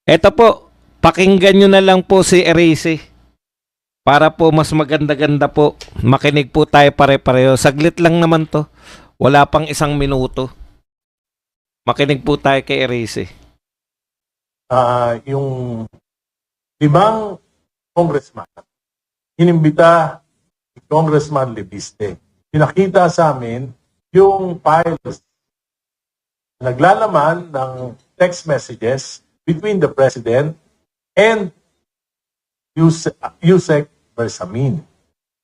Eto po, pakinggan nyo na lang po si Erice. Para po mas maganda-ganda po. Makinig po tayo pare-pareho. Saglit lang naman to. Wala pang 1 minuto. Makinig po tayo kay Erice. Yung ibang congressman, inimbita si Congressman Lebiste. Pinakita sa amin yung files naglalaman ng text messages between the President and Yusek Bersamin.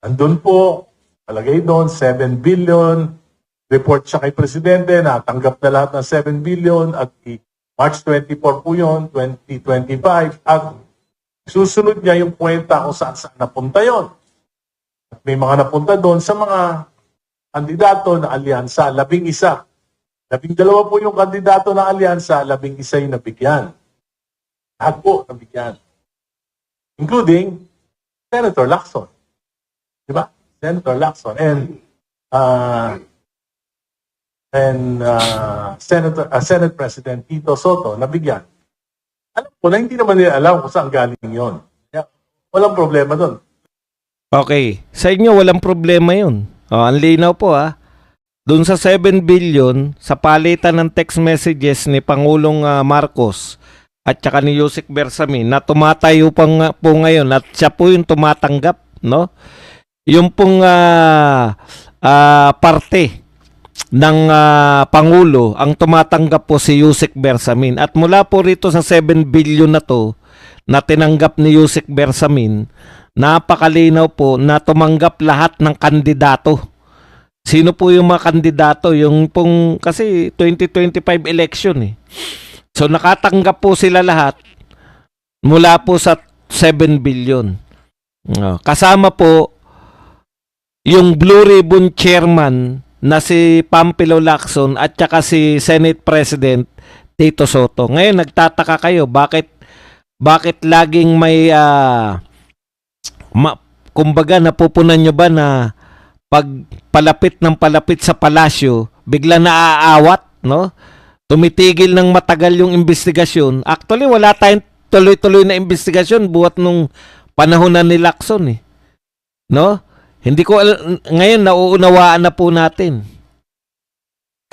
Andun po, palagay doon, 7 billion. Report siya kay Presidente na tanggap na lahat ng 7 billion at March 24 po yun, 2025. At susunod niya yung kwenta kung saan napunta yon. At may mga napunta doon sa mga kandidato na alyansa, 11. 12 po yung kandidato na alyansa, 11 yung nabigyan. Lahat po nabigyan. Including Senator Lacson. Di ba? Senator Lacson. And Senate President Tito Soto nabigyan. Alam ko na hindi naman nila alam kung saan galing yon. Kaya, walang problema doon. Okay. Sa inyo, walang problema yun. Ang linaw po Doon sa 7 billion, sa palitan ng text messages ni Pangulong Marcos at saka ni Yusek Bersamin na tumatayo po ngayon at siya po yung tumatanggap, no? Yung pong parte ng Pangulo, ang tumatanggap po si Yusek Bersamin. At mula po rito sa 7 billion na to na tinanggap ni Yusek Bersamin, napakalinaw po na tumanggap lahat ng kandidato. Sino po yung mga kandidato? Yung pong, kasi 2025 election So nakatanggap po sila lahat mula po sa 7 billion. Kasama po yung Blue Ribbon Chairman na si Pampilo Lacson at saka si Senate President Tito Soto. Ngayon nagtataka kayo bakit laging may kumbaga napupunan nyo ba na pag palapit sa palasyo, bigla naaawat, no? Tumitigil ng matagal yung investigasyon. Actually, wala tayong tuloy-tuloy na investigasyon buhat nung panahon na ni Lacson, no? Hindi ko ngayon nauunawaan na po natin.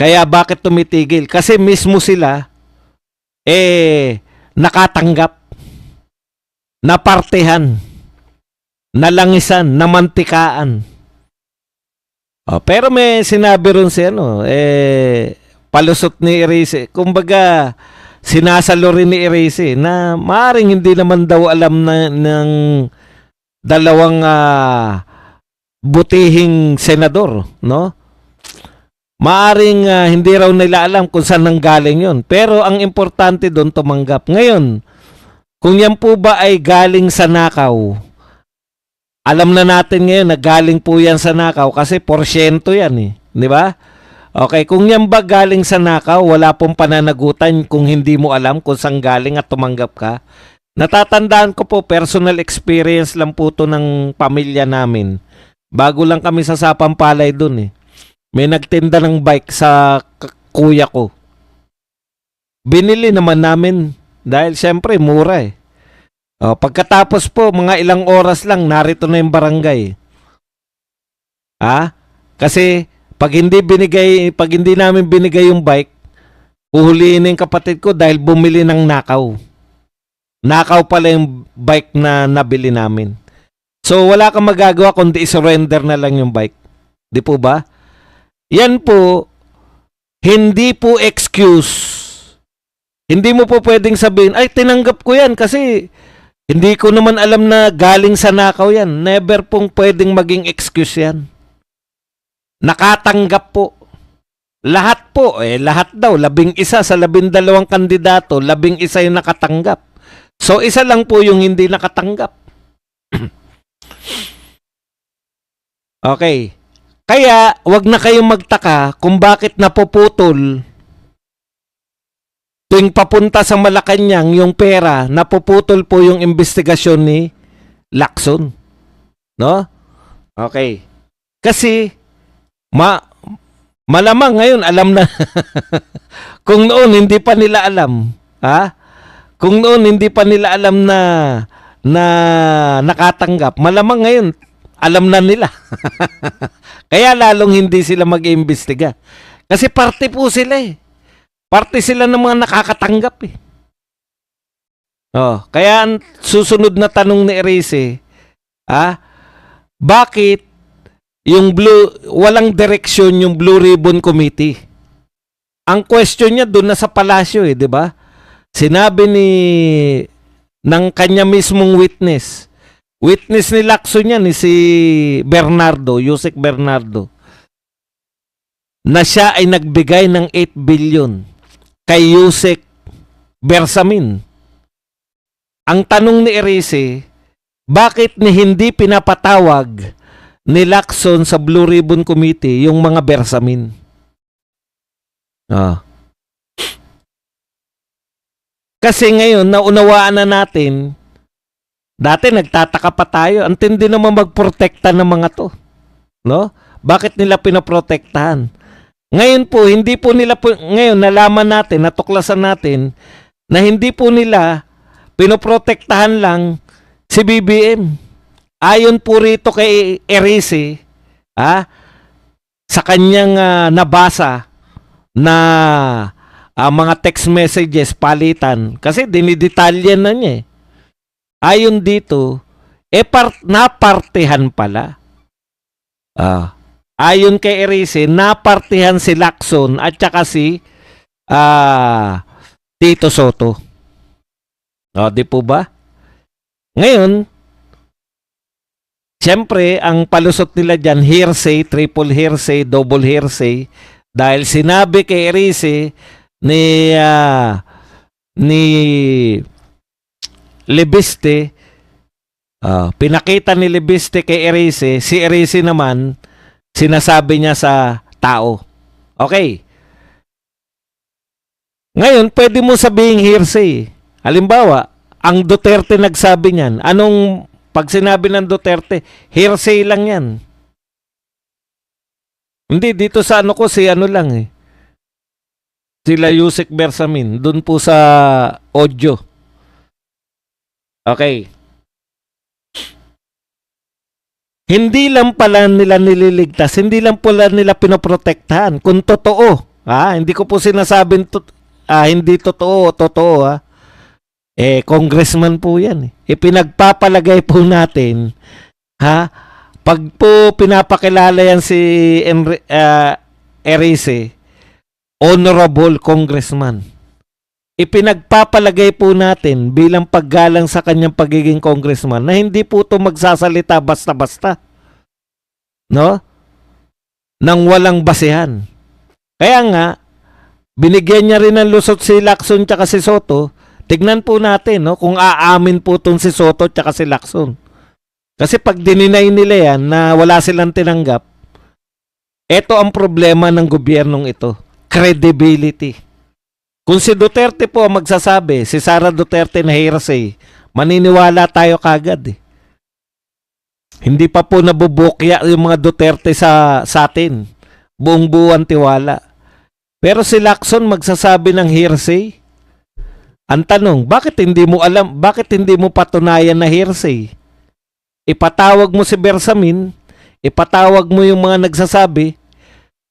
Kaya bakit tumitigil? Kasi mismo sila nakatanggap, napartehan, nalangisan, namantikaan. Pero may sinabi ron si palusot ni Erice. Kumbaga, sinasalo rin ni Erice na maaaring hindi naman daw alam ng dalawang butihing senador, no? Maaring hindi raw nila alam kung saan nanggaling yon. Pero ang importante doon, tumanggap. Ngayon, kung yan po ba ay galing sa nakaw, alam na natin ngayon na galing po yan sa nakaw kasi porsyento yan Di ba? Okay, kung yan ba galing sa nakaw, wala pong pananagutan kung hindi mo alam kung saan galing at tumanggap ka. Natatandaan ko po, personal experience lang po to ng pamilya namin. Bago lang kami sa Sapampalay dun May nagtinda ng bike sa kuya ko. Binili naman namin dahil syempre mura pagkatapos po, mga ilang oras lang, narito na yung barangay. Kasi pag hindi namin binigay yung bike, uhulihin yung kapatid ko dahil bumili ng nakaw. Nakaw pala yung bike na nabili namin. So wala kang magagawa kundi i-surrender na lang yung bike. Di po ba? Yan po, hindi po excuse. Hindi mo po pwedeng sabihin, ay tinanggap ko yan kasi hindi ko naman alam na galing sa nakaw yan. Never pong pwedeng maging excuse yan. Nakatanggap po. Lahat po, lahat daw, 11 sa 12 kandidato, 11 yung nakatanggap. So, isa lang po yung hindi nakatanggap. Okay. Kaya, wag na kayong magtaka kung bakit napuputol tuwing papunta sa Malacanang yung pera, napuputol po yung investigasyon ni Lacson. No? Okay. Kasi, malamang ngayon alam na. Kung noon hindi pa nila alam, Kung noon hindi pa nila alam na nakatanggap, malamang ngayon alam na nila. Kaya lalong hindi sila mag-iimbestiga. Kasi parte po sila eh. Parte sila ng mga nakakatanggap eh. Oh, kaya ang susunod na tanong ni Erice, bakit yung walang direksyon yung Blue Ribbon Committee? Ang question niya doon na sa palasyo eh, di ba? Sinabi ng kanya mismong witness ni Lacson yan, si Bernardo, Yusek Bernardo, na siya ay nagbigay ng 8 billion kay Yusek Bersamin. Ang tanong ni Erice, bakit hindi pinapatawag ni Lacson sa Blue Ribbon Committee yung mga Bersamin? Kasi ngayon, naunawaan na natin, dati nagtataka pa tayo, ang tindi naman magprotekta ng mga to. No? Bakit nila pinoprotektahan? Ngayon po, hindi po nila ngayon nalaman natin, natuklasan natin, na hindi po nila pinoprotektahan lang si BBM. Ayon po rito kay Erice, sa kanyang nabasa na mga text messages palitan, kasi dinidetalyan na niya eh. Ayon dito, napartehan pala. Ayon kay Erice, napartehan si Lacson at saka si Tito Soto. Di po ba? Ngayon, siyempre, ang palusot nila dyan, hearsay, triple hearsay, double hearsay, dahil sinabi kay Erice ni Lebiste, pinakita ni Lebiste kay Erice, si Erice naman, sinasabi niya sa tao. Okay. Ngayon, pwede mo sabihing hearsay. Halimbawa, ang Duterte nagsabi niyan. Pag sinabi ng Duterte, hearsay lang yan. Hindi, dito sa lang eh. Sila Yusek Bersamin, dun po sa audio. Okay. Hindi lang pala nila nililigtas, hindi lang pala nila pinoprotektahan. Kung totoo, hindi ko po sinasabing hindi totoo, congressman po yan. Pinagpapalagay po natin, pag po pinapakilala yan si Erice, honorable congressman. Ipinagpapalagay po natin bilang paggalang sa kanyang pagiging congressman na hindi po ito magsasalita basta-basta. No? Nang walang basehan. Kaya nga, binigyan niya rin ng lusot si Lacson tsaka si Soto. Tignan po natin kung aamin po itong si Soto tsaka si Lacson. Kasi pag dininay nila yan na wala silang tinanggap, ito ang problema ng gobyernong ito. Credibility. Kung si Duterte po ang magsasabi, si Sara Duterte na hearsay, maniniwala tayo kagad eh. Hindi pa po nabubukya yung mga Duterte sa atin. Buong buwan tiwala. Pero si Lacson magsasabi ng hearsay. Ang tanong, bakit hindi mo alam, bakit hindi mo patunayan na hearsay? Ipatawag mo si Bersamin, ipatawag mo yung mga nagsasabi,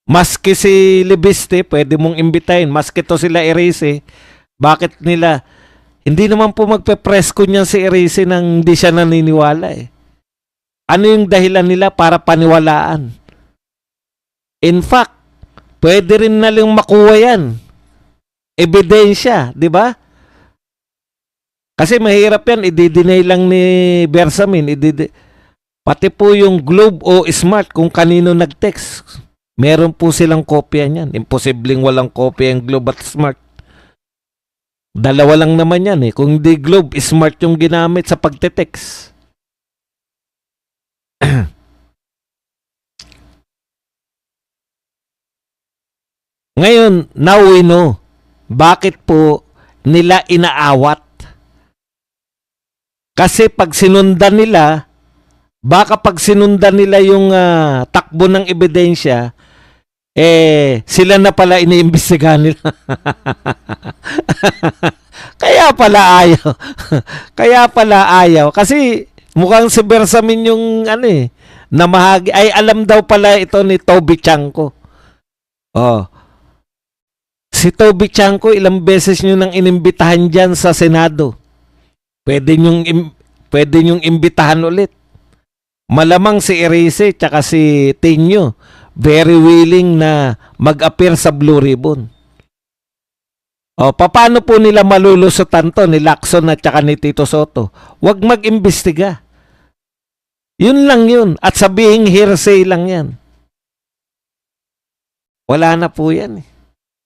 maski si Lebiste, pwede mong imbitahin, maski to sila Erice, bakit nila, hindi naman po magpe-press ko niyan si Erice nang hindi siya naniniwala eh. Ano yung dahilan nila para paniwalaan? In fact, pwede rin na lang makuha yan. Ebidensya, di ba? Kasi mahirap yan, i-deny lang ni Bersamin, pati po yung Globe o Smart kung kanino nag-text. Meron po silang kopya niyan. Imposibleng walang kopya yung Globe at Smart. Dalawa lang naman yan eh. Kung di Globe, Smart yung ginamit sa pagte-text. Ngayon, now we know bakit po nila inaawat. Kasi pag sinundan nila, baka pag sinundan nila yung takbo ng ebidensya, sila na pala iniimbestigahan nila. Kaya pala ayaw. Kaya pala ayaw. Kasi mukhang si Bersamin yung ano eh, namahagi. Ay, alam daw pala ito ni Toby Chanko. Oh. Si Toby Chanko, ilang beses nyo nang inimbitahan dyan sa Senado. Pwede nyong imbitahan ulit. Malamang si Erice tsaka si Tinyo very willing na mag-appear sa Blue Ribbon. O, paano po nila malulusutan to ni Lacson at tsaka ni Tito Soto? Huwag mag-imbestiga. Yun lang yun. At sabihing hearsay lang yan. Wala na po yan eh.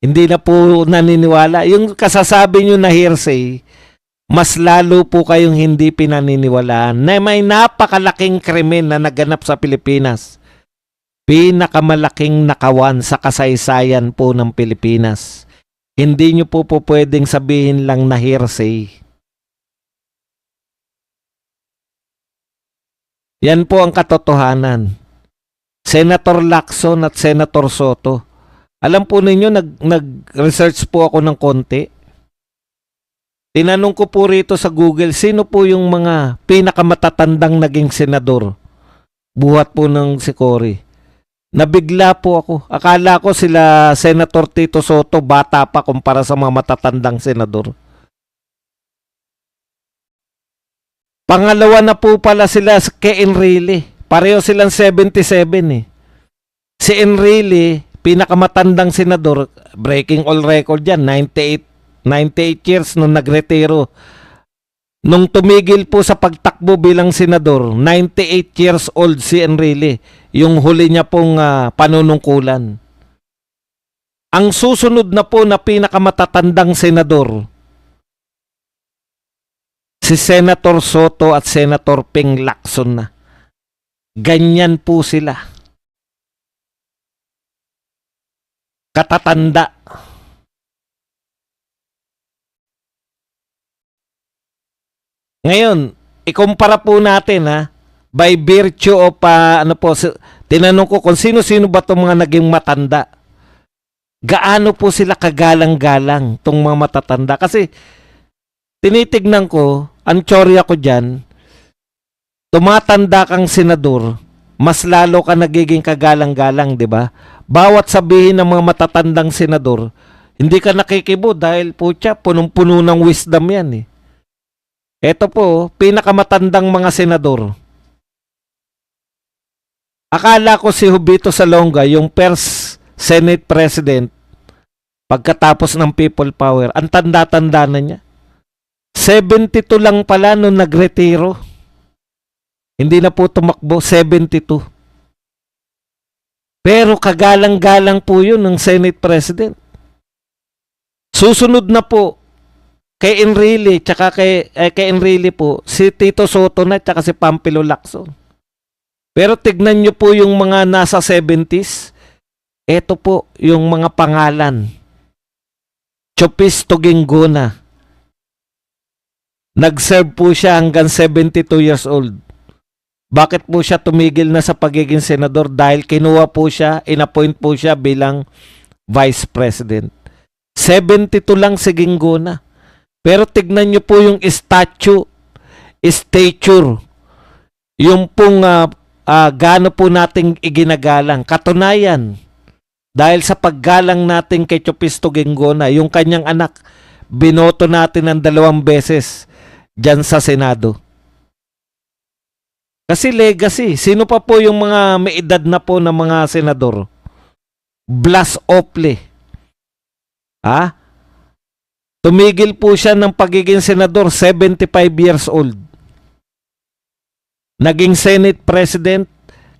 Hindi na po naniniwala. Yung kasasabi nyo na hearsay, mas lalo po kayong hindi pinaniniwalaan na may napakalaking krimen na naganap sa Pilipinas. Pinakamalaking nakawan sa kasaysayan po ng Pilipinas. Hindi nyo po pwedeng sabihin lang na hearsay. Yan po ang katotohanan. Senator Lacson at Senator Soto. Alam po ninyo, nag-research po ako ng konti. Tinanong ko po rito sa Google, sino po yung mga pinakamatatandang naging senador? Buhat po ng si Cory. Nabigla po ako. Akala ko sila Senator Tito Soto bata pa kumpara sa mga matatandang senador. Pangalawa na po pala sila kay Enrile. Pareho silang 77 eh. Si Enrile, pinakamatandang senador, breaking all record yan, 98 years nung nagretiro. Nung tumigil po sa pagtakbo bilang senador, 98 years old si Enrile, yung huli niya pong panunungkulan. Ang susunod na po na pinakamatatandang senador, si Senator Soto at Senator Ping Lacson na. Ganyan po sila. Katatanda. Ngayon, ikumpara po natin by virtue of tinanong ko kung sino-sino ba itong mga naging matanda. Gaano po sila kagalang-galang itong mga matatanda? Kasi tinitignan ko, ang tsorya ko dyan, tumatanda kang senador, mas lalo ka nagiging kagalang-galang, di ba? Bawat sabihin ng mga matatandang senador, hindi ka nakikibo dahil po siya, punong-puno ng wisdom yan eh. Ito po, pinakamatandang mga senador. Akala ko si Jovito Salonga, yung first Senate President, pagkatapos ng People Power, ang tanda-tanda na niya. 72 lang pala nung nagretiro. Hindi na po tumakbo, 72. Pero kagalang-galang po yun ng Senate President. Susunod na po, kay Enrile, tsaka kay Enrile po, si Tito Soto na, tsaka si Pampilo Lacson. Pero tignan nyo po yung mga nasa 70s. Ito po yung mga pangalan. Chopis Tugingona. Nag-serve po siya hanggang 72 years old. Bakit po siya tumigil na sa pagiging senador? Dahil kinuha po siya, inappoint po siya bilang vice president. 72 lang si Gingona. Pero tignan nyo po yung stature, yung pong gaano po nating iginagalang. Katunayan, dahil sa paggalang natin kay Chopisto Gingona, yung kanyang anak, binoto natin ng 2 beses dyan sa Senado. Kasi legacy. Sino pa po yung mga may edad na po ng mga senador? Blas Ople. Tumigil po siya ng pagiging senador, 75 years old. Naging Senate President.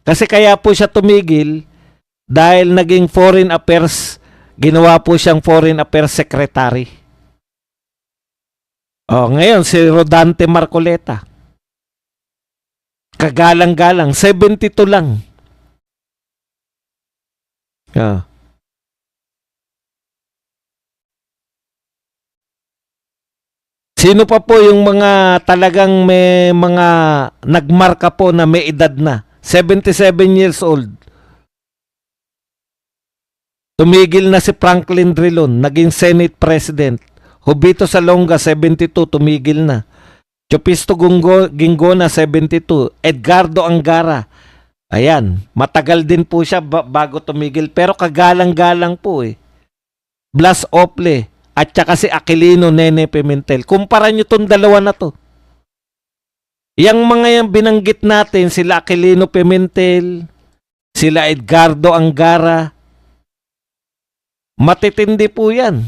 Kasi kaya po siya tumigil dahil naging Foreign Affairs, ginawa po siyang Foreign Affairs Secretary. Ngayon, si Rodante Marcoleta. Kagalang-galang, 72 lang. Sino pa po yung mga talagang may mga nagmarka po na may edad na? 77 years old. Tumigil na si Franklin Drilon, naging Senate President. Hubito Salonga, 72, tumigil na. Chopisto Gingona, 72. Edgardo Angara. Ayan, matagal din po siya bago tumigil. Pero kagalang-galang po eh. Blas Ople at saka si Aquilino Nene Pimentel. Kumpara nyo tong dalawa na to. Yang mga yung binanggit natin, sila Aquilino Pimentel, sila Edgardo Angara, matitindi po yan.